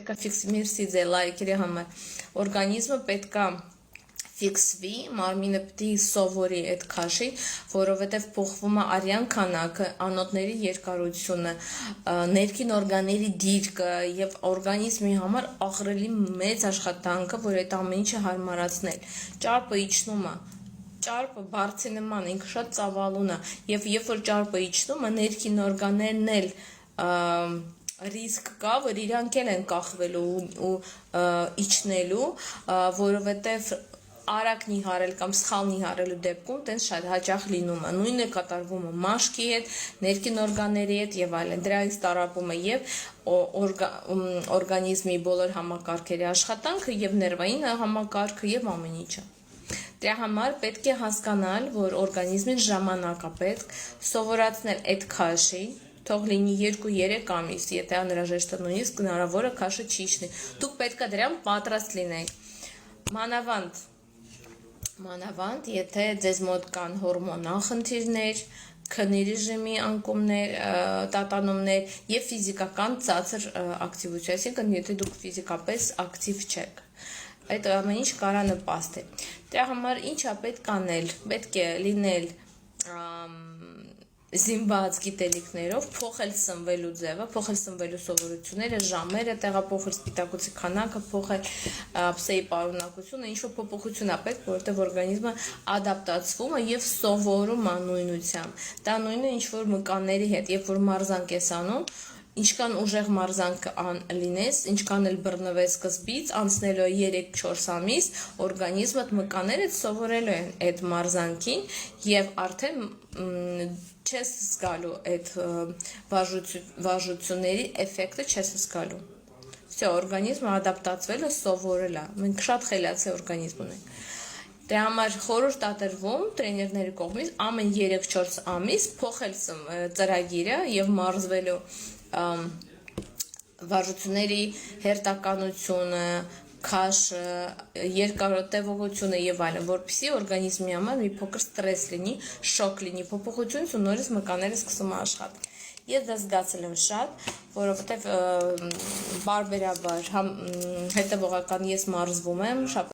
պետք է ֆիքսի լայքերի համար օրգանիզմը պետք է ֆիքսվի, մարմինը պետք է սովորի այդ քաշի, որովհետև փոխվում է արյան քանակը, անոթների երկարությունը, ներքին օրգանների դիրքը եւ օրգանիզմի համար աղրելի մեծ աշխատանքը, որ այդ ամեն ինչը հարմարացնել։ Ճարպը իջնում է, ճարպը բարձի նման, ինքը շատ ծավալուն է, եւ երբ որ ճարպը իջնում է, ներքին օրգաններն էլ ռիսկ կա, որ իրանք էլ են կախվելու ու իջնելու, որովհետև արագ նիհարել կամ սխալ նիհարելու դեպքում տենց շատ հաճախ լինում է, նույնը կատարվում է մաշկի հետ, ներքին օրգանների հետ եւ այլն, դրանից տարապում է եւ օրգանիզմի բոլոր համակարգերի աշխատանքը եւ ներվային համակարգը եւ ամեն ինչը։ Դրա համար պետք է հասկանալ, որ օրգանիզմին ժամանակ է պետք, սովորացնել այդ քաշի, թող լինի 2-3 ամիս, եթե անհրաժեշտ է նույնիսկ հնարավոր է քաշը չի իջնի։ Դուք պետք է դրան պատրաստ լինեք։ Մանավանդ, եթե ձեզ մոտ կան հորմոնալ խնդիրներ, քնի ռեժիմի անկումներ, տատանումներ եւ ֆիզիկական ցածր ակտիվություն, այսինքն եթե դուք ֆիզիկապես ակտիվ չեք, այդ ամեն ինչ կարա նպաստի։ Դրա համար ինչա պետք անել, պետք է լինել զինված գիտելիքներով, փոխել սնվելու ձևը, փոխել սնվելու սովորությունները, ժամերը տեղափոխել, սպիտակուցի քանակը փոխել, ափսեի պարունակությունը, ինչ-որ փոփոխություն է պետք, որովհետև օրգանիզմը ադապտացվում է եւ սովորում է նույնությամբ։ Դա նույնը ինչ-որ մկանների հետ, երբ որ մարզանք ես անում, ինչքան ուժեղ մարզանք լինես, ինչքան էլ բռնվես սկզբից, անցնելու է 3-4 ամիս, օրգանիզմդ մկաները սովորելու են այդ մարզանքին եւ արդեն չես զգալու այդ վարժությունների էֆեկտը չես զգալու։ Всё, օրգանիզմը ադապտացվել է, սովորել է։ Մենք շատ խելացի օրգանիզմ ունենք։ Դրա համար խորհուրդ տրվում տրեներների կողմից ամեն 3-4 ամիս փոխել ծրագիրը եւ մարզվելու վարժությունների հերթականությունը, քաշը, երկարատևողությունը եւ այլն, որպեսզի օրգանիզմի համար մի փոքր ստրես լինի, շոկ լինի, փոփոխությունից ու նորից մկանները սկսում է աշխատել։ Ես դա զգացել եմ շատ, որովհետեւ բարբերաբար հետևողական ես մարզվում եմ,